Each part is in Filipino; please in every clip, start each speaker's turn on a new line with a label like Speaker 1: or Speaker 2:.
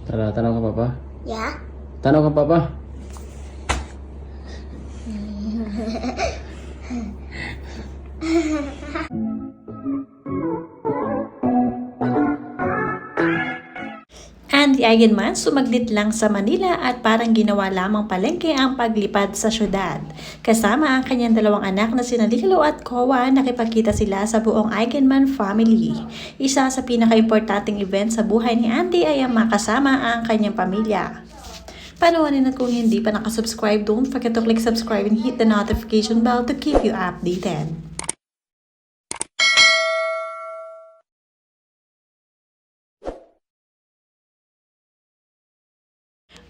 Speaker 1: Tara, tanong ka papa.
Speaker 2: Yeah?
Speaker 1: Tanong ka papa.
Speaker 3: Andy Eigenman sumaglit lang sa Manila at parang ginawa lamang palengke ang paglipad sa syudad. Kasama ang kanyang dalawang anak na sina Lilo at Kowa, nakipagkita sila sa buong Eigenman family. Isa sa pinaka-importanting event sa buhay ni Andy ay ang makasama ang kanyang pamilya. Panoorin at kung hindi pa nakasubscribe, don't forget to click subscribe and hit the notification bell to keep you updated.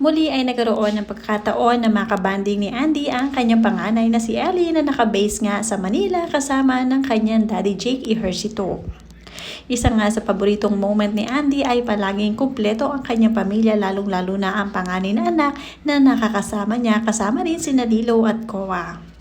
Speaker 3: Muli ay nagkaroon ng pagkakataon na makabanding ni Andy ang kanyang panganay na si Ellie na nakabase nga sa Manila kasama ng kanyang daddy Jake Ejercito. Isa nga sa paboritong moment ni Andy ay palaging kumpleto ang kanyang pamilya, lalong-lalo na ang panganay na anak na nakakasama niya, kasama rin sina Lilo at Kowa.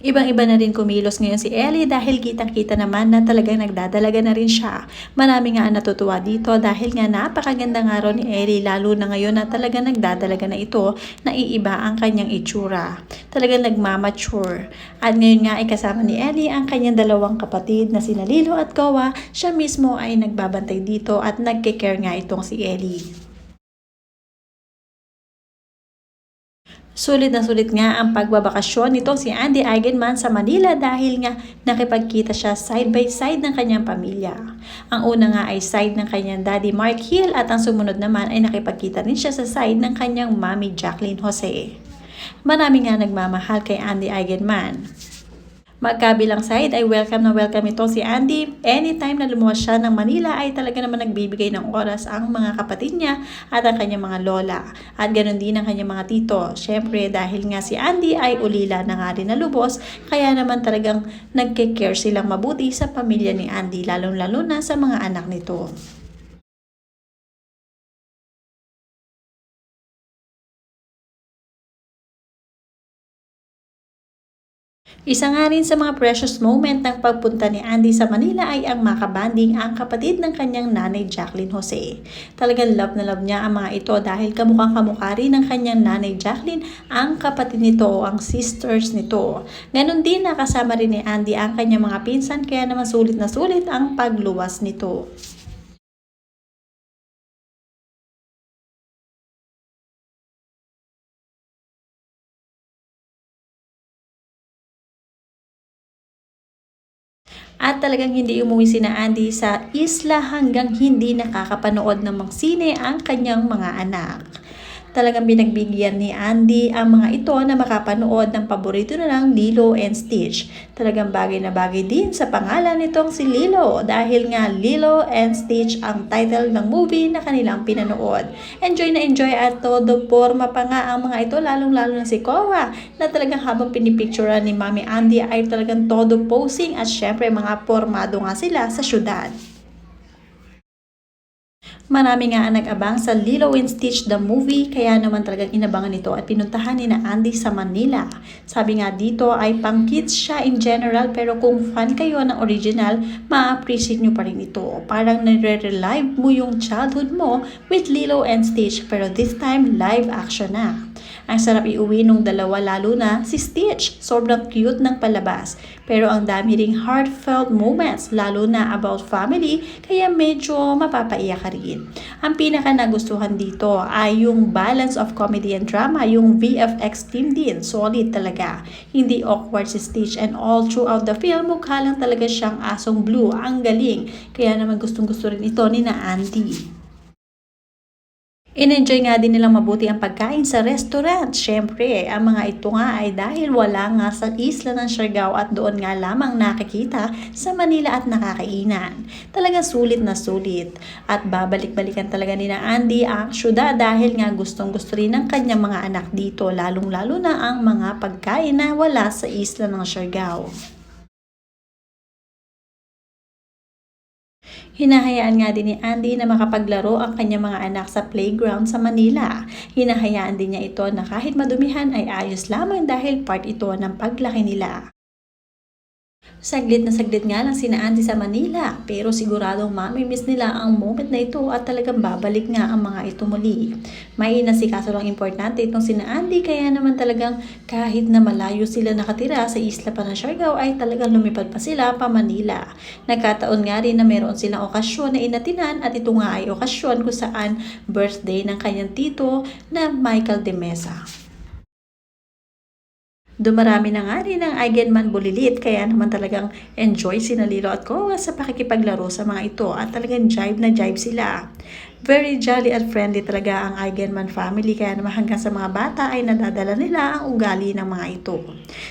Speaker 3: Ibang-iba na rin kumilos ngayon si Ellie dahil kitang-kita naman na talagang nagdadalaga na rin siya. Marami nga ang natutuwa dito dahil nga napakaganda nga rin ni Ellie, lalo na ngayon na talagang nagdadalaga na ito, na iiba ang kanyang itsura. Talagang nagmamature. At ngayon nga ay kasama ni Ellie ang kanyang dalawang kapatid na sina Lilo at Kowa. Siya mismo ay nagbabantay dito at nagke-care nga itong si Ellie. Sulit na sulit nga ang pagbabakasyon nito si Andy Eigenman sa Manila dahil nga nakipagkita siya side by side ng kanyang pamilya. Ang una nga ay side ng kanyang daddy Mark Hill at ang sumunod naman ay nakipagkita rin siya sa side ng kanyang mommy Jacqueline Jose. Marami nga nagmamahal kay Andy Eigenman. Magkabilang side ay welcome na welcome ito si Andy. Anytime na lumuwas siya ng Manila ay talaga naman nagbibigay ng oras ang mga kapatid niya at ang kanyang mga lola. At ganoon din ang kanyang mga tito. Syempre dahil nga si Andy ay ulila na nga rin na lubos, kaya naman talagang nagke-care silang mabuti sa pamilya ni Andy, lalong-lalo na sa mga anak nito. Isa nga rin sa mga precious moment ng pagpunta ni Andy sa Manila ay ang makabanding ang kapatid ng kanyang nanay Jacqueline Jose. Talagang love na love niya ang mga ito dahil kamukhang kamukha rin ng kanyang nanay Jacqueline ang kapatid nito o ang sisters nito. Ganon din nakasama rin ni Andy ang kanyang mga pinsan, kaya naman sulit na sulit ang pagluwas nito. At talagang hindi umuwi sina Andy sa isla hanggang hindi nakakapanood ng mga sine ang kanyang mga anak. Talagang binagbigyan ni Andy ang mga ito na makapanood ng paborito na lang, Lilo and Stitch. Talagang bagay na bagay din sa pangalan nitong si Lilo dahil nga Lilo and Stitch ang title ng movie na kanilang pinanood. Enjoy na enjoy at todo forma pa nga ang mga ito, lalong-lalo na si Kowa na talagang habang pinipicturean ni Mami Andy ay talagang todo posing at syempre mga formado nga sila sa syudad. Marami nga ang nag-abang sa Lilo and Stitch the movie, kaya naman talagang inabangan ito at pinuntahan ni na Andy sa Manila. Sabi nga dito ay pang kids siya in general, pero kung fan kayo ng original, ma-appreciate nyo pa rin ito. Parang nare-relive mo yung childhood mo with Lilo and Stitch, pero this time live action na. Ang sarap iuwi nung dalawa, lalo na si Stitch. Sobrang cute ng palabas. Pero ang dami ring heartfelt moments, lalo na about family, kaya medyo mapapaiyak ka rin. Ang pinaka nagustuhan dito ay yung balance of comedy and drama, yung VFX team din, solid talaga. Hindi awkward si Stitch, and all throughout the film, mukha lang talaga siyang asong blue. Ang galing. Kaya naman gustong-gusto rin ito ni na Andy. In-enjoy nga din nilang mabuti ang pagkain sa restaurant. Syempre, ang mga ito nga ay dahil wala nga sa isla ng Siargao at doon nga lamang nakikita sa Manila at nakakainan. Talaga sulit na sulit. At babalik-balikan talaga ni na Andy ang syudad dahil nga gustong-gusto rin ng kanyang mga anak dito, lalong-lalo na ang mga pagkain na wala sa isla ng Siargao. Hinahayaan nga din ni Andy na makapaglaro ang kanyang mga anak sa playground sa Manila. Hinahayaan din niya ito na kahit madumihan ay ayos lamang dahil part ito ng paglaki nila. Saglit na saglit nga lang sina Andy sa Manila, pero siguradong mamimiss nila ang moment na ito at talagang babalik nga ang mga ito muli. May inasikaso lang importante itong sina Andy, kaya naman talagang kahit na malayo sila nakatira sa isla pa ng Siargao ay talagang lumipad pa sila pa Manila. Nagkataon nga rin na meron silang okasyon na inatinan at ito nga ay okasyon kung saan birthday ng kanyang tito na Michael de Mesa. Dumarami na nga rin ang Eigenman Bulilit, kaya naman talagang enjoy sina Lilo at Kowa sa pakikipaglaro sa mga ito at talagang jive na jive sila. Very jolly at friendly talaga ang Eigenman family, kaya naman hanggang sa mga bata ay nadadala nila ang ugali ng mga ito.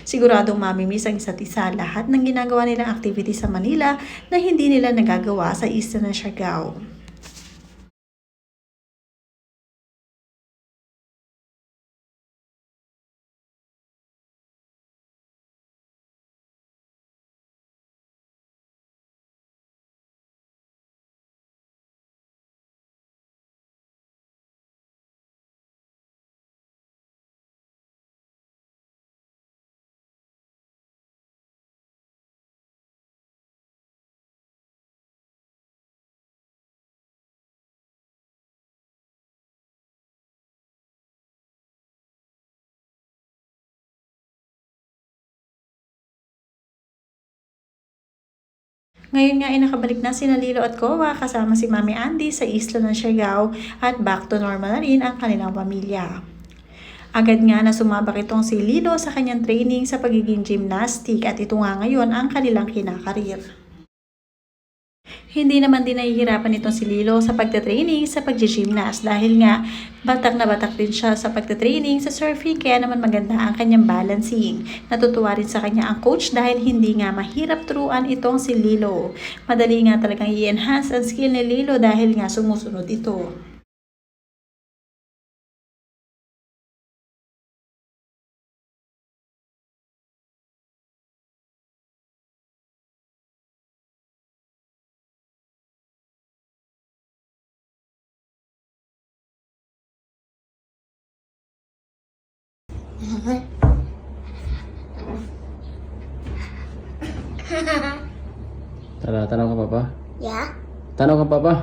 Speaker 3: Siguradong mamimiss ang isa't isa lahat ng ginagawa nilang activity sa Manila na hindi nila nagagawa sa isla ng Siargao. Ngayon nga ay nakabalik na sina Lilo at Kowa kasama si Mami Andy sa isla ng Siargao at back to normal na rin ang kanilang pamilya. Agad nga na sumabak itong si Lilo sa kanyang training sa pagiging gymnastic at ito nga ngayon ang kanilang kinakarir. Hindi naman din nahihirapan itong si Lilo sa pagtatraining sa pag-gymnast dahil nga batak na batak din siya sa pagtatraining sa surfing, kaya naman maganda ang kanyang balancing. Natutuwa rin sa kanya ang coach dahil hindi nga mahirap turuan itong si Lilo. Madali nga talagang i-enhance ang skill ni Lilo dahil nga sumusunod ito.
Speaker 1: Tara, tanong ka papa.
Speaker 2: Yeah?
Speaker 1: Tanong ka papa.